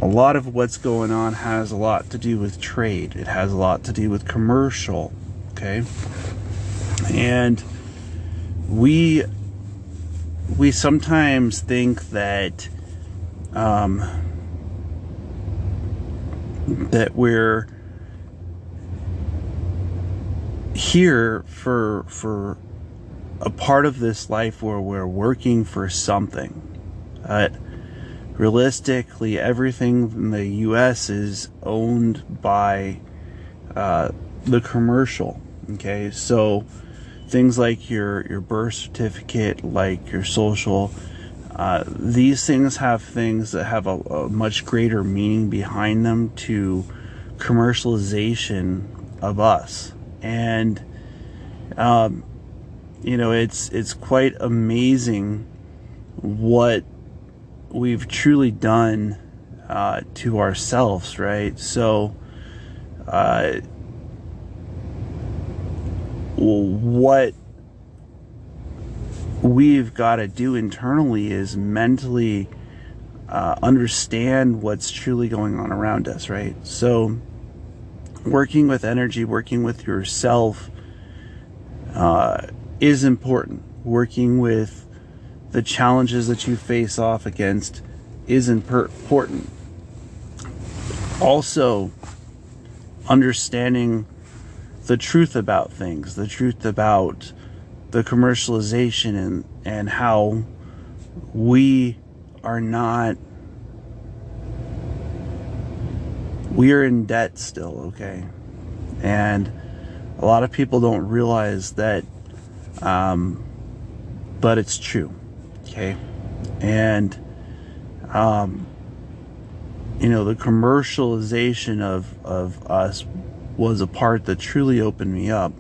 a lot of what's going on has a lot to do with trade. It has a lot to do with commercial, okay? And we sometimes think that that we're here for a part of this life where we're working for something. Realistically, everything in the US is owned by the commercial, okay? So things like your birth certificate, like your social, these things have things that have a much greater meaning behind them to commercialization of us. And you know, it's quite amazing what we've truly done to ourselves, right? So what we've got to do internally is mentally understand what's truly going on around us, right? So working with energy, working with yourself is important. Working with the challenges that you face off against is important. Also, understanding the truth about things, the truth about the commercialization and how we are in debt still, okay? And a lot of people don't realize that, but it's true, okay? And you know, the commercialization of us was a part that truly opened me up.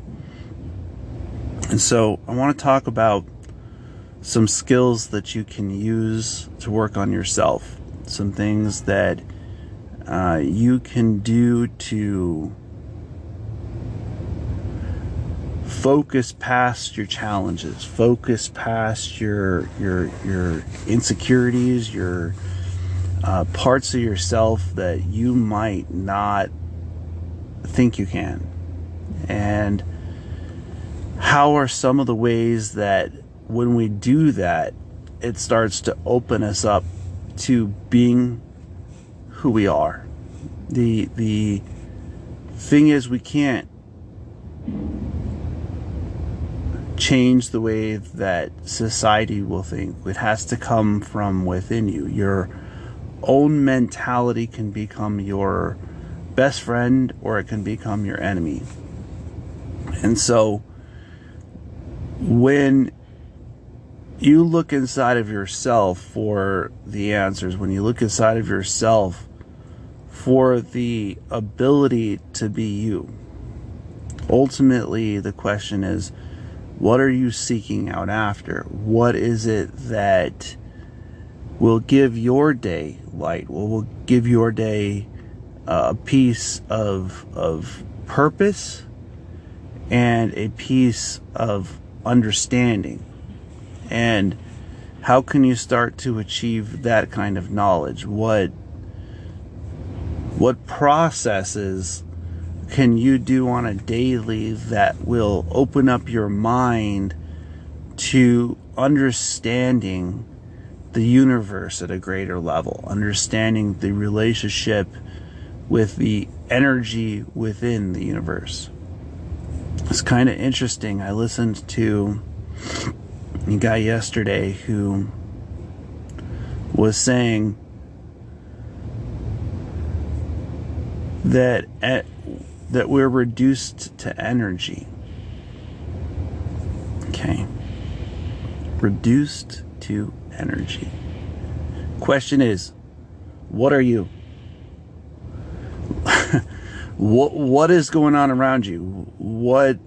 And so I want to talk about some skills that you can use to work on yourself, some things that you can do to focus past your challenges, focus past your insecurities, your parts of yourself that you might not think you can. And how are some of the ways that when we do that, it starts to open us up to being who we are? The thing is, we can't change the way that society will think. It has to come from within you. Your own mentality can become your best friend, or it can become your enemy. And so when you look inside of yourself for the answers, when you look inside of yourself for the ability to be you, ultimately the question is, what are you seeking out after? What is it that will give your day light? Will give your day a piece of purpose and a piece of understanding? And how can you start to achieve that kind of knowledge? What processes can you do on a daily that will open up your mind to understanding the universe at a greater level, understanding the relationship with the energy within the universe? It's kind of interesting. I listened to a guy yesterday who was saying that we're reduced to energy. Okay. Reduced to energy. Question is, what are you? What is going on around you? What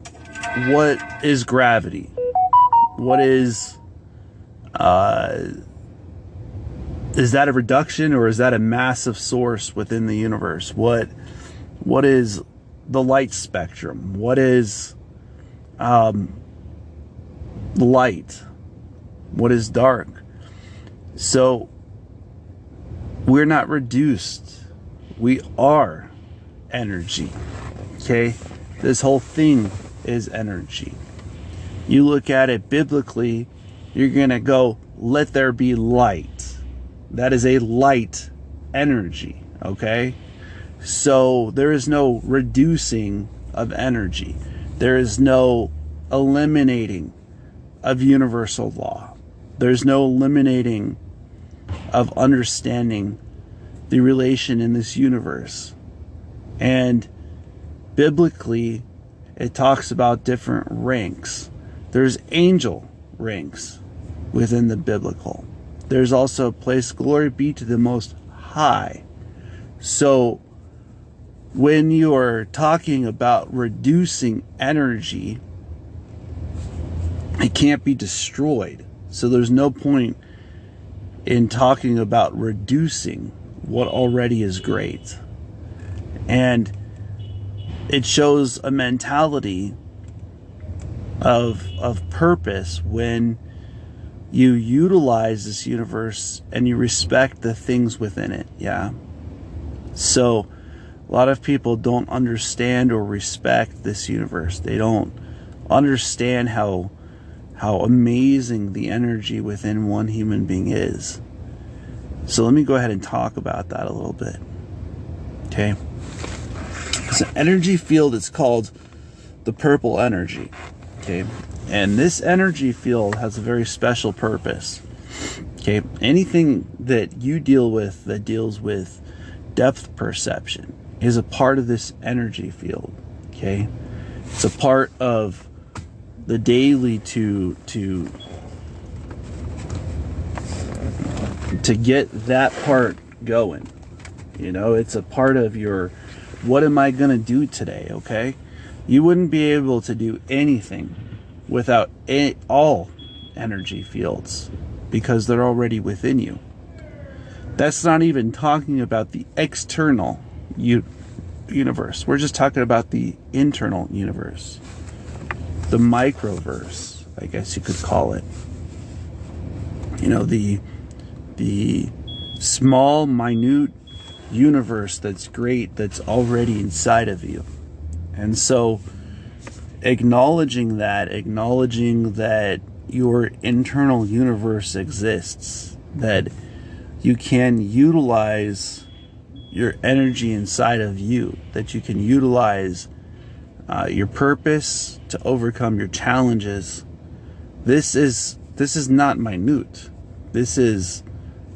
is gravity? What is that a reduction, or is that a massive source within the universe? What is the light spectrum? What is light? What is dark? So We're not reduced. We are energy. Okay? This whole thing is energy. You look at it biblically, you're going to go, let there be light. That is a light energy. Okay? So there is no reducing of energy. There is no eliminating of universal law. There's no eliminating of understanding the relation in this universe. And biblically, it talks about different ranks. There's angel ranks within the biblical. There's also a place, glory be to the Most High. So when you are talking about reducing energy, it can't be destroyed. So there's no point in talking about reducing what already is great. And it shows a mentality of purpose when you utilize this universe and you respect the things within it. Yeah. So a lot of people don't understand or respect this universe. They don't understand how amazing the energy within one human being is. So let me go ahead and talk about that a little bit. Okay. It's an energy field. It's called the purple energy. Okay. And this energy field has a very special purpose. Okay. Anything that you deal with that deals with depth perception is a part of this energy field. Okay. It's a part of the daily to get that part going. You know, it's a part of your, what am I going to do today? Okay. You wouldn't be able to do anything without all energy fields because they're already within you. That's not even talking about the external universe. We're just talking about the internal universe. The microverse, I guess you could call it. You know, the small, minute universe that's great, that's already inside of you. And so acknowledging that your internal universe exists, that you can utilize your energy inside of you, that you can utilize your purpose to overcome your challenges. This is not minute. This is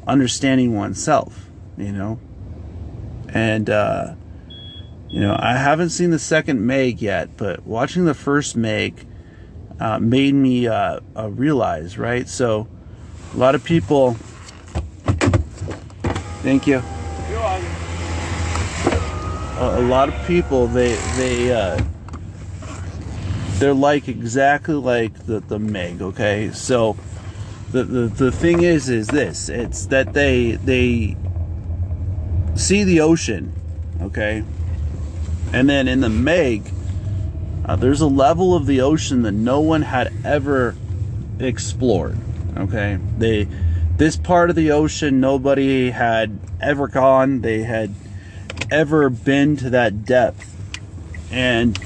understanding oneself, you know. And you know, I haven't seen the second Meg yet, but watching the first Meg made me realize, right? So a lot of people, thank you. A lot of people, they're like exactly like the Meg. Okay, so the thing is this: it's that they see the ocean, okay, and then in the Meg, there's a level of the ocean that no one had ever explored. Okay, this part of the ocean nobody had ever gone. They had ever been to that depth, and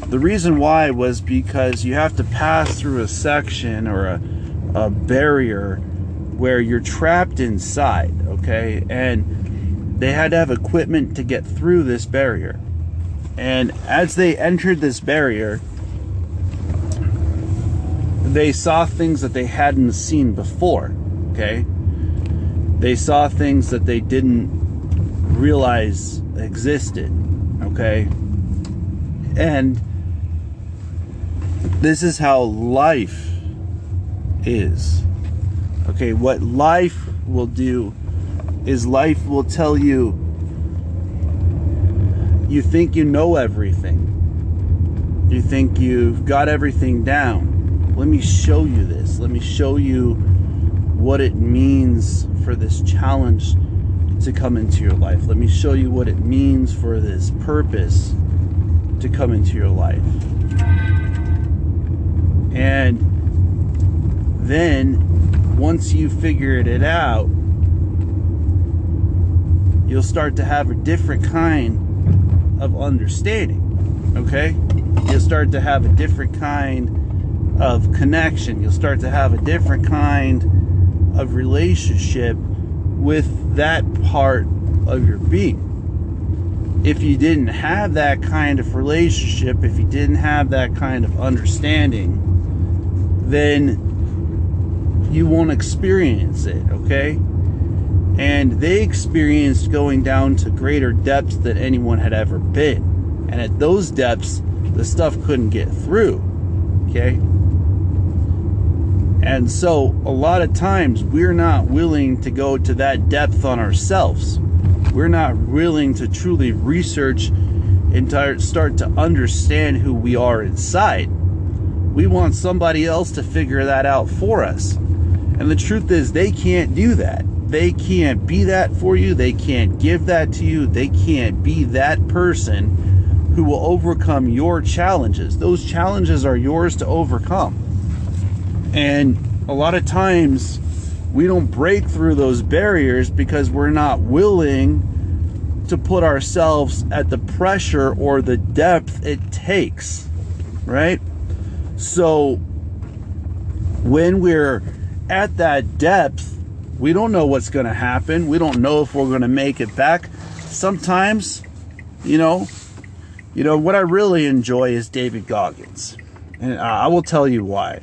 the reason why was because you have to pass through a section or a barrier where you're trapped inside, okay? And they had to have equipment to get through this barrier. And as they entered this barrier, they saw things that they hadn't seen before, okay? They saw things that they didn't realize existed, okay? And this is how life is. Okay, what life will do is life will tell you, you think you know everything. You think you've got everything down. Let me show you this. Let me show you what it means for this challenge to come into your life. Let me show you what it means for this purpose to come into your life. And then once you figured it out, you'll start to have a different kind of understanding. Okay? You'll start to have a different kind of connection. You'll start to have a different kind of relationship with that part of your being. If you didn't have that kind of relationship, if you didn't have that kind of understanding, then you won't experience it, okay? And they experienced going down to greater depths than anyone had ever been. And at those depths, the stuff couldn't get through, okay? And so a lot of times we're not willing to go to that depth on ourselves. We're not willing to truly research and start to understand who we are inside. We want somebody else to figure that out for us. And the truth is, they can't do that. They can't be that for you. They can't give that to you. They can't be that person who will overcome your challenges. Those challenges are yours to overcome. And a lot of times we don't break through those barriers because we're not willing to put ourselves at the pressure or the depth it takes, right? So when we're at that depth, we don't know what's going to happen. We don't know if we're going to make it back. Sometimes, you know, what I really enjoy is David Goggins. And I will tell you why.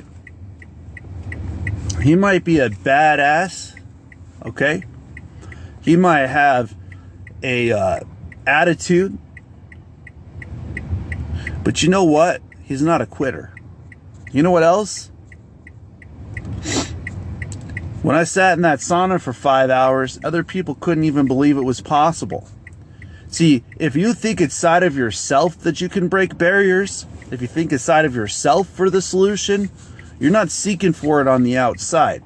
He might be a badass, okay? He might have a attitude. But you know what? He's not a quitter. You know what else? When I sat in that sauna for 5 hours, other people couldn't even believe it was possible. See, if you think inside of yourself that you can break barriers, if you think inside of yourself for the solution, you're not seeking for it on the outside.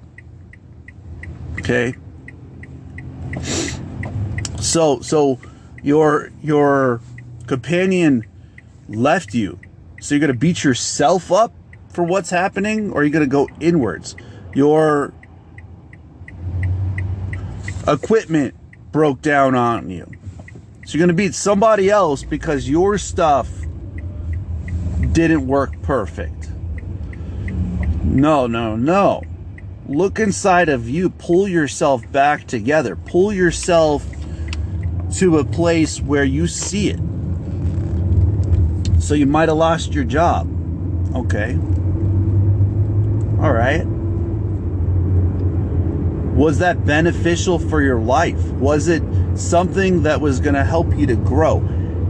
Okay? So your companion left you. So you're going to beat yourself up for what's happening, or are you going to go inwards? Your equipment broke down on you. So you're going to beat somebody else because your stuff didn't work perfect. No. Look inside of you. Pull yourself back together. Pull yourself to a place where you see it. So you might have lost your job. Okay. All right. Was that beneficial for your life? Was it something that was going to help you to grow?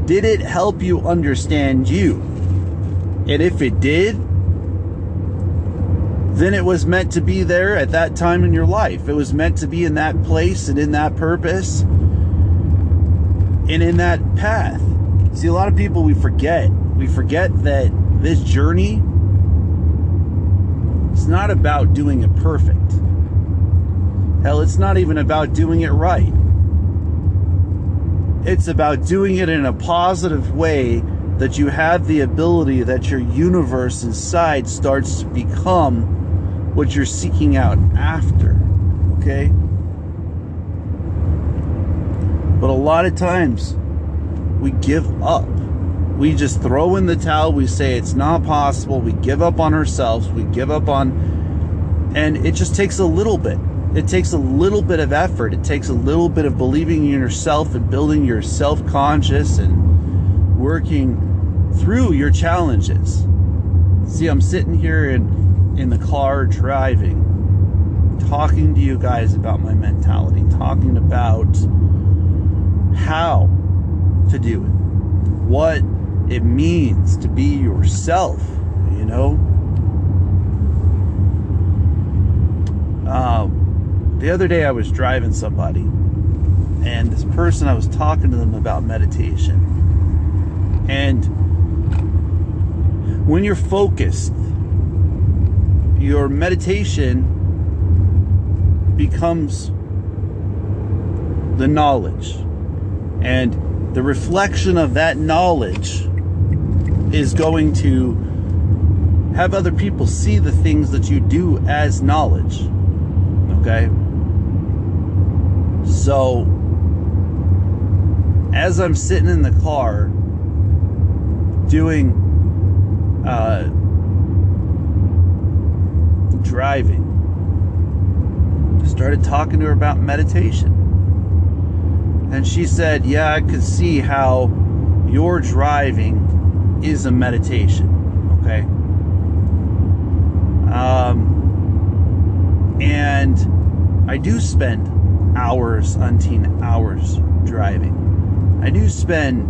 Did it help you understand you? And if it did, then it was meant to be there at that time in your life. It was meant to be in that place and in that purpose and in that path. See, a lot of people, we forget that this journey is not about doing it perfect. Hell, it's not even about doing it right. It's about doing it in a positive way that you have the ability that your universe inside starts to become what you're seeking out after. Okay? But a lot of times we give up. We just throw in the towel. We say it's not possible. We give up on ourselves. We give up on, and it just takes a little bit. It takes a little bit of effort. It takes a little bit of believing in yourself and building your self-conscious and working through your challenges. See, I'm sitting here in the car driving, talking to you guys about my mentality, talking about how to do it, what it means to be yourself, you know? The other day I was driving somebody, and this person, I was talking to them about meditation. And when you're focused, your meditation becomes the knowledge. And the reflection of that knowledge is going to have other people see the things that you do as knowledge. Okay? So as I'm sitting in the car doing driving, started talking to her about meditation. And she said, yeah, I could see how your driving is a meditation. Okay. And I do spend hours umpteen hours driving. I do spend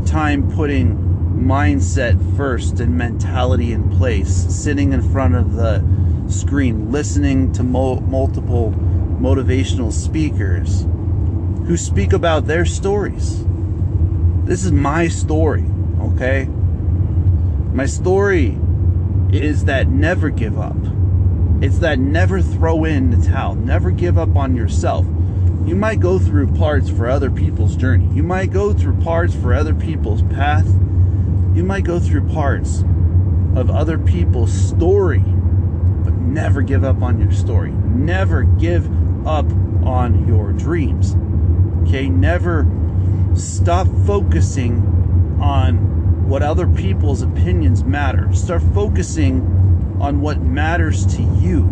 time putting mindset first and mentality in place, sitting in front of the screen, listening to multiple motivational speakers who speak about their stories. This is my story, okay? My story is that never give up. It's that never throw in the towel. Never give up on yourself. You might go through parts for other people's journey. You might go through parts for other people's path. You might go through parts of other people's story, but never give up on your story. Never give up on your dreams. Okay? Never stop focusing on what other people's opinions matter. Start focusing on what matters to you.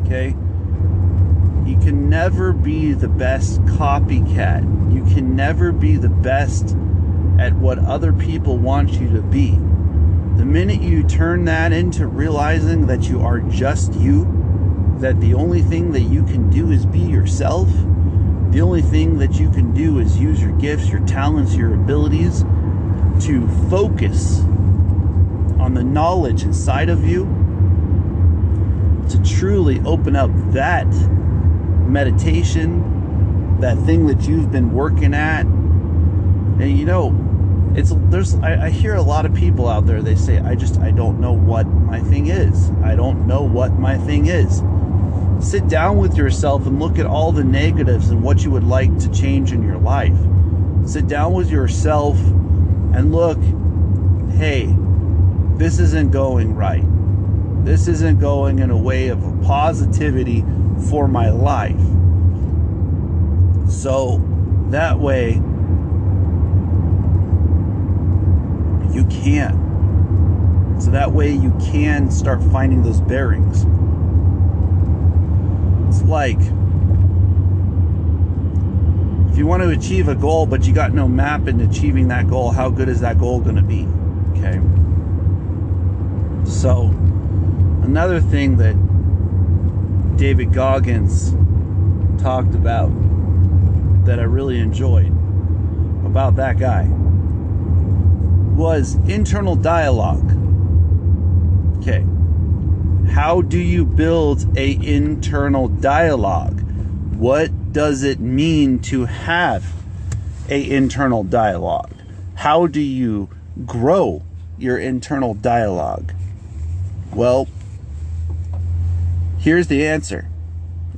Okay? You can never be the best copycat. You can never be the best at what other people want you to be. The minute you turn that into realizing that you are just you, that the only thing that you can do is be yourself, the only thing that you can do is use your gifts, your talents, your abilities to focus on the knowledge inside of you, to truly open up that meditation, that thing that you've been working at. And you know, I hear a lot of people out there, they say, I don't know what my thing is. I don't know what my thing is. Sit down with yourself and look at all the negatives and what you would like to change in your life. Sit down with yourself and look, hey, this isn't going right. This isn't going in a way of positivity for my life. So that way you can. So that way you can start finding those bearings. It's like if you want to achieve a goal but you got no map in achieving that goal, how good is that goal going to be? Okay. So another thing that David Goggins talked about that I really enjoyed about that guy was internal dialogue. Okay. How do you build a internal dialogue? What does it mean to have a internal dialogue? How do you grow your internal dialogue? Well, here's the answer.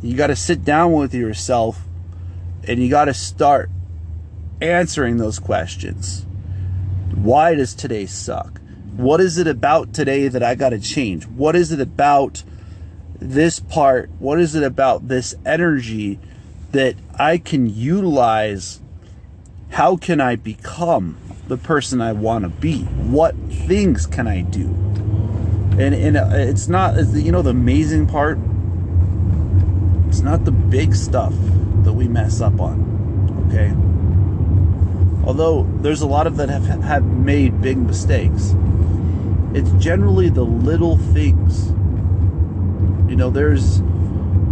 You got to sit down with yourself and you got to start answering those questions. Why does today suck? What is it about today that I got to change? What is it about this part? What is it about this energy that I can utilize? How can I become the person I want to be? What things can I do? And it's not, you know, the amazing part, it's not the big stuff that we mess up on, okay? Although there's a lot of that have made big mistakes. It's generally the little things. You know, there's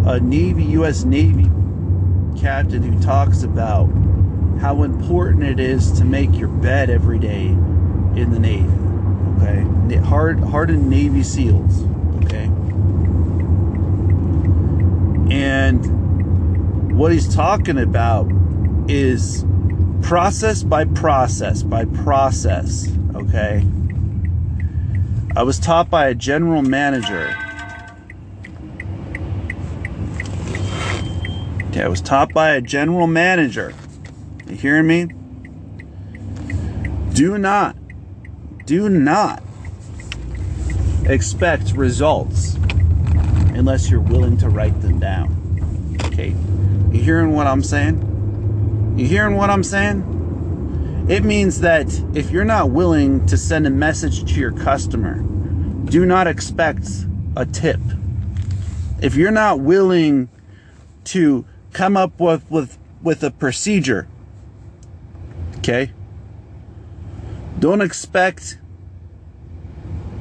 a U.S. Navy captain who talks about how important it is to make your bed every day in the Navy. Okay, hardened Navy SEALs. Okay, and what he's talking about is process by process by process. Okay, I was taught by a general manager. Okay, I was taught by a general manager. You hearing me? Do not expect results unless you're willing to write them down. Okay, you hearing what I'm saying? You hearing what I'm saying? It means that if you're not willing to send a message to your customer, do not expect a tip. If you're not willing to come up with a procedure, okay, don't expect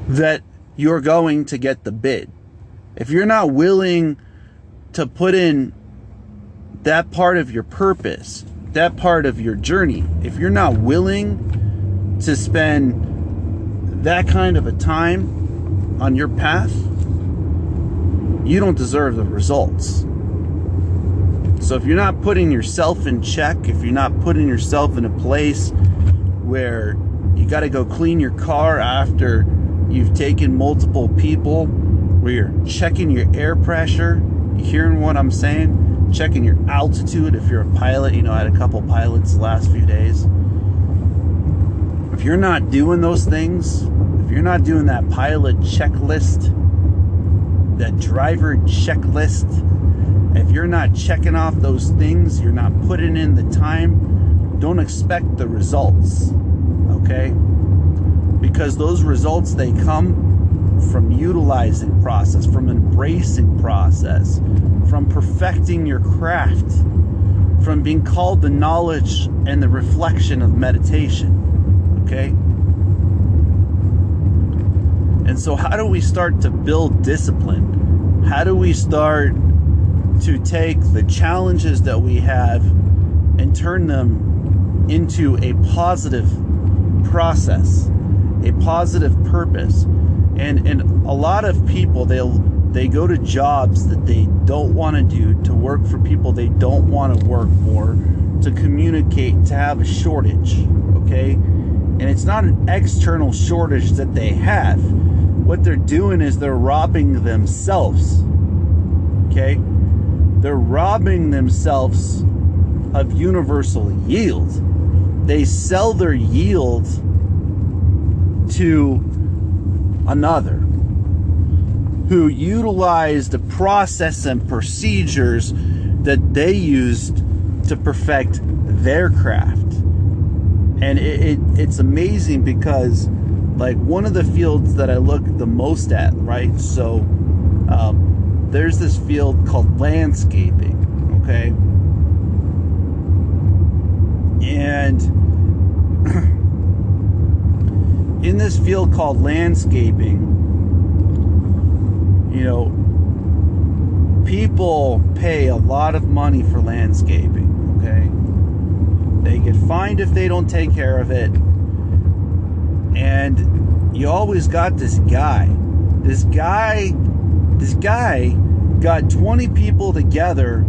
that you're going to get the bid. If you're not willing to put in that part of your purpose, that part of your journey, if you're not willing to spend that kind of a time on your path, you don't deserve the results. So if you're not putting yourself in check, if you're not putting yourself in a place where you got to go clean your car after you've taken multiple people, where you're checking your air pressure, you hearing what I'm saying? Checking your altitude if you're a pilot. You know, I had a couple pilots the last few days. If you're not doing those things, if you're not doing that pilot checklist, that driver checklist, if you're not checking off those things, you're not putting in the time, don't expect the results, okay? Because those results, they come from utilizing process, from embracing process, from perfecting your craft, from being called the knowledge and the reflection of meditation, okay? And so how do we start to build discipline? How do we start to take the challenges that we have and turn them into a positive process, a positive purpose? And a lot of people, they go to jobs that they don't want to do, to work for people they don't want to work for, to communicate, to have a shortage, okay? And it's not an external shortage that they have. What they're doing is they're robbing themselves, okay? They're robbing themselves of universal yield. They sell their yield to another who utilized the process and procedures that they used to perfect their craft. And it's amazing because, like, one of the fields that I look the most at, right? So there's this field called landscaping, okay? And in this field called landscaping, you know, people pay a lot of money for landscaping, okay? They get fined if they don't take care of it. And you always got this guy. This guy got 20 people together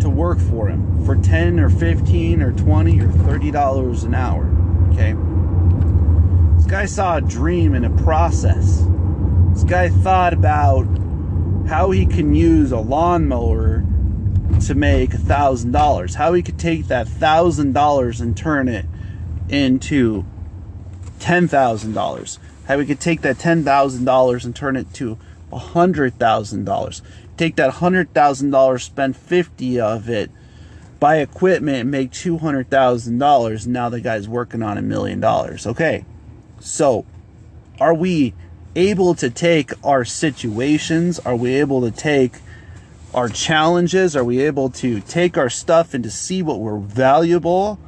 to work for him for 10 or 15 or 20 or $30 an hour, okay? This guy saw a dream and a process. This guy thought about how he can use a lawnmower to make $1,000, how he could take that $1,000 and turn it into $10,000, how he could take that $10,000 and turn it to $100,000, take that $100,000, spend 50 of it, buy equipment and make $200,000. Now the guy's working on $1 million. Okay, so are we able to take our situations? Are we able to take our challenges? Are we able to take our stuff and to see what we're valuable,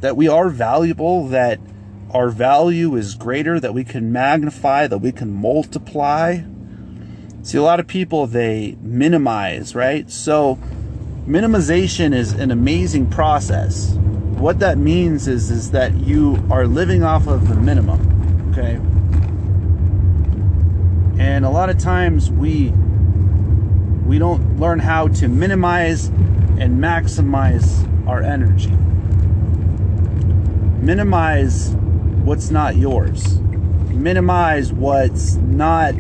that we are valuable, that our value is greater, that we can magnify, that we can multiply? See, a lot of people, they minimize, right? So minimization is an amazing process. What that means is that you are living off of the minimum, okay? And a lot of times we don't learn how to minimize and maximize our energy. Minimize what's not yours. Minimize what's not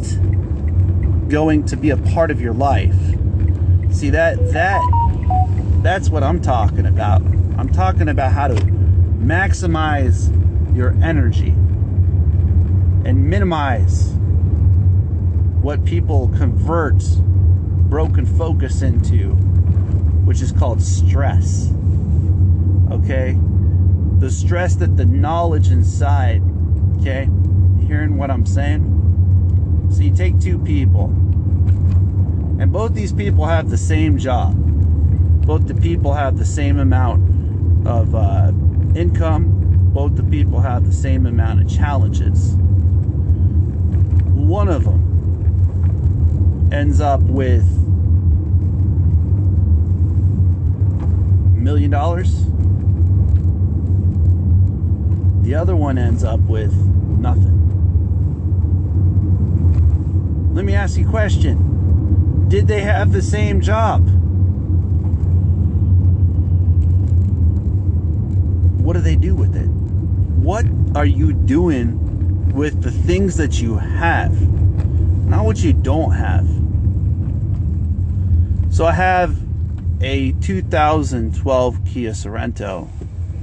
going to be a part of your life. See, that's what I'm talking about. I'm talking about how to maximize your energy and minimize what people convert broken focus into, which is called stress. the stress that the knowledge inside, okay? You hearing what I'm saying? So you take two people, and both these people have the same job. Both the people have the same amount of income. Both the people have the same amount of challenges. One of them ends up with $1 million. The other one ends up with nothing. Let me ask you a question. Did they have the same job? What do they do with it? What are you doing with the things that you have? Not what you don't have. So I have a 2012 Kia Sorento,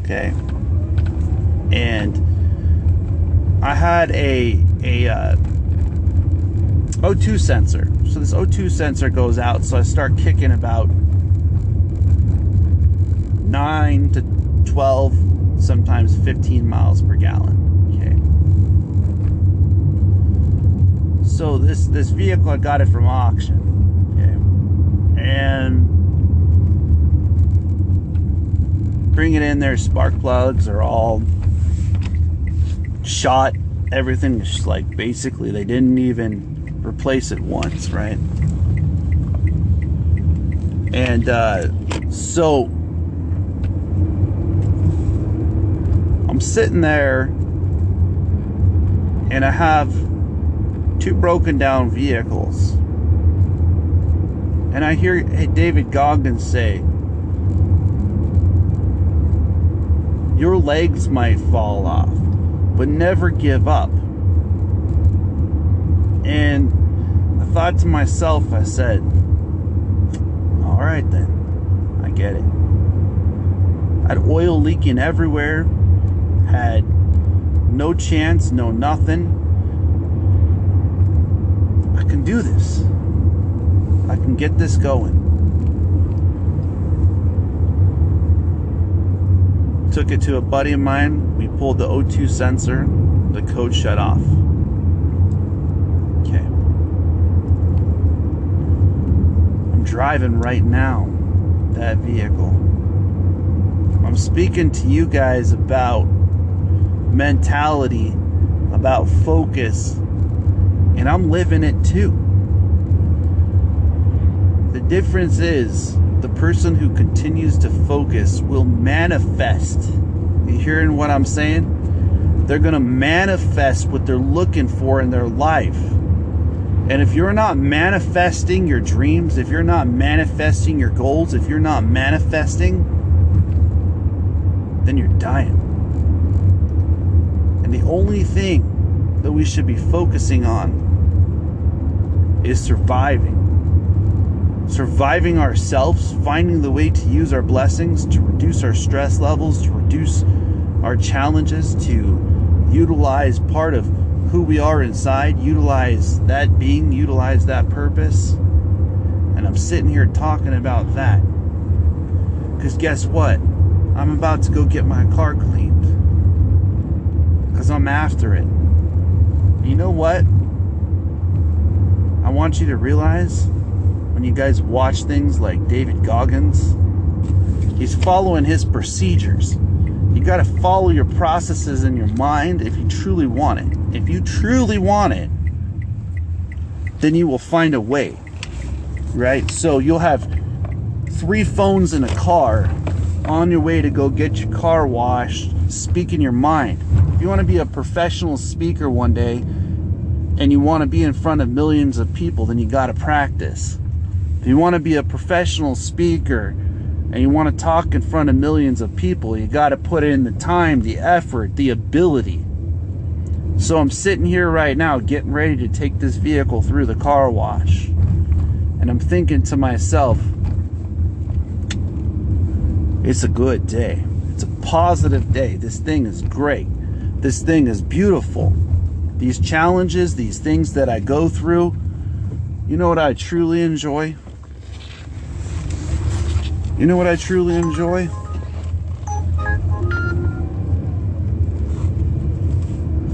okay? And I had a O2 sensor. So this O2 sensor goes out, so I start kicking about 9 to 12, sometimes 15 miles per gallon. Okay. So this vehicle, I got it from auction. Okay. And bring it in there, spark plugs are all shot. Everything is like, basically they didn't even replace it once, right? And so I'm sitting there and I have two broken down vehicles, and I hear David Goggins say, your legs might fall off, but never give up. And I thought to myself, I said, all right then, I get it. I had oil leaking everywhere, had no chance, no nothing. I can do this. I can get this going. Took it to a buddy of mine. We pulled the O2 sensor. The code shut off. Okay. I'm driving right now that vehicle. I'm speaking to you guys about mentality, about focus, and I'm living it too. The difference is the person who continues to focus will manifest. You hearing what I'm saying? They're going to manifest what they're looking for in their life. And if you're not manifesting your dreams, if you're not manifesting your goals, if you're not manifesting, then you're dying. And the only thing that we should be focusing on is surviving. Surviving ourselves, finding the way to use our blessings, to reduce our stress levels, to reduce our challenges, to utilize part of who we are inside, utilize that being, utilize that purpose. And I'm sitting here talking about that because guess what? I'm about to go get my car cleaned because I'm after it. You know what? I want you to realize, when you guys watch things like David Goggins, he's following his procedures. You got to follow your processes in your mind if you truly want it. If you truly want it, then you will find a way, right? So you'll have 3 phones in a car on your way to go get your car washed, speak in your mind. If you want to be a professional speaker one day and you want to be in front of millions of people, then you got to practice. If you want to be a professional speaker and you want to talk in front of millions of people, you got to put in the time, the effort, the ability. So I'm sitting here right now getting ready to take this vehicle through the car wash. And I'm thinking to myself, it's a good day. It's a positive day. This thing is great. This thing is beautiful. These challenges, these things that I go through, you know what I truly enjoy? You know what I truly enjoy?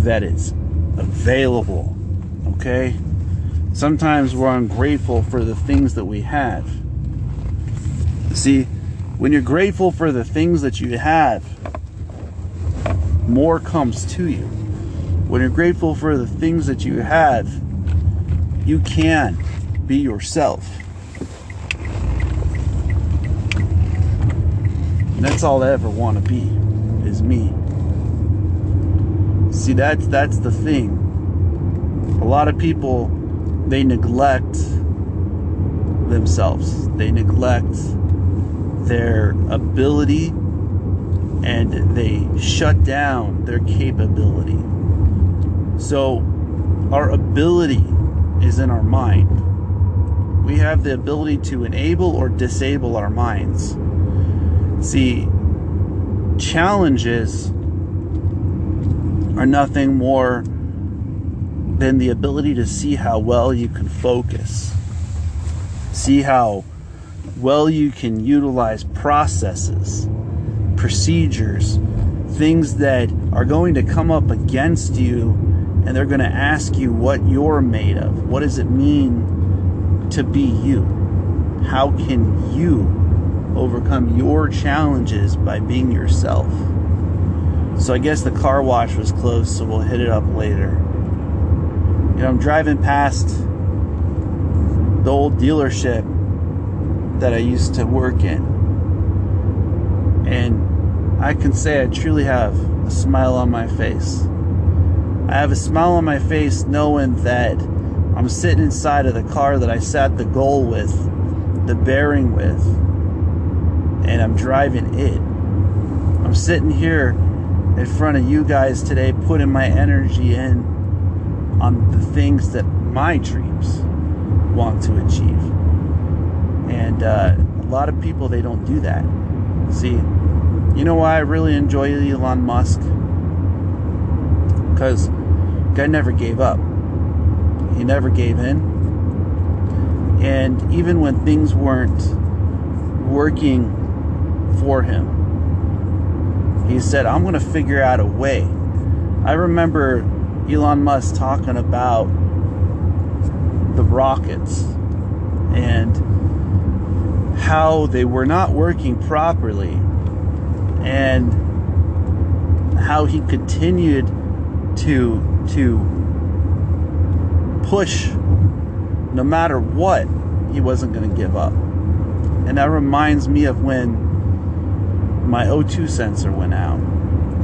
that it's available. Okay? Sometimes we're ungrateful for the things that we have. See, when you're grateful for the things that you have, more comes to you. When you're grateful for the things that you have, you can be yourself. And that's all I ever want to be, is me. See, that's the thing. A lot of people, they neglect themselves. They neglect their ability, and they shut down their capability. So our ability is in our mind. We have the ability to enable or disable our minds. See, challenges are nothing more than the ability to see how well you can focus. See how well you can utilize processes, procedures, things that are going to come up against you, and they're going to ask you what you're made of. What does it mean to be you? How can you overcome your challenges by being yourself? So I guess the car wash was closed, so we'll hit it up later. You know, I'm driving past the old dealership that I used to work in, and I can say I truly have a smile on my face. I have a smile on my face knowing that I'm sitting inside of the car that I sat the goal with, the bearing with, and I'm driving it. I'm sitting here in front of you guys today, putting my energy in on the things that my dreams want to achieve. And a lot of people, they don't do that. See, you know why I really enjoy Elon Musk? Because the guy never gave up. He never gave in. And even when things weren't working for him, he said, I'm going to figure out a way. I remember Elon Musk talking about the rockets and how they were not working properly, and how he continued to push no matter what. He wasn't going to give up. And that reminds me of when my O2 sensor went out,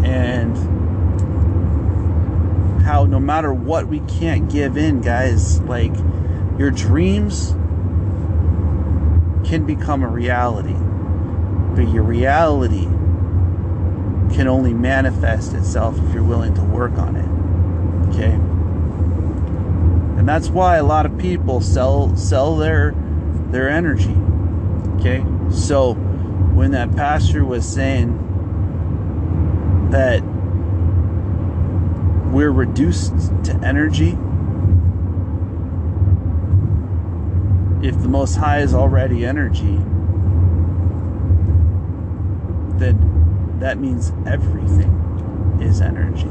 and how no matter what, we can't give in, guys. Like, your dreams can become a reality, but your reality can only manifest itself if you're willing to work on it. Okay? And that's why a lot of people sell their energy. Okay? So when that pastor was saying that we're reduced to energy, if the Most High is already energy, then that means everything is energy.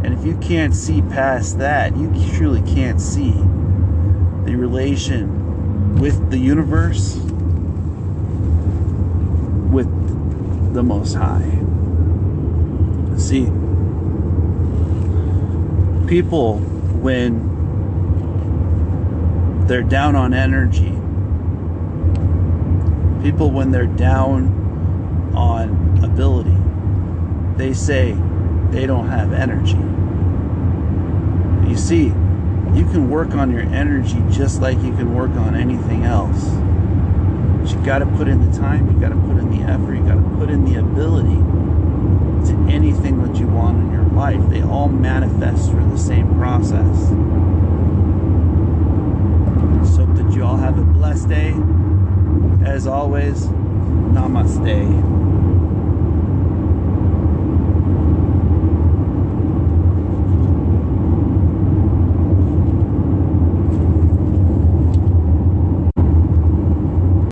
And if you can't see past that, you truly can't see the relation with the universe, with the Most High. See, people, when they're down on energy, people, when they're down on ability, they say they don't have energy. You see, you can work on your energy just like you can work on anything else. But you got to put in the time, you got to put in the effort, you got to put in the ability to anything that you want in your life. They all manifest through the same process. So that you all have a blessed day. As always, namaste.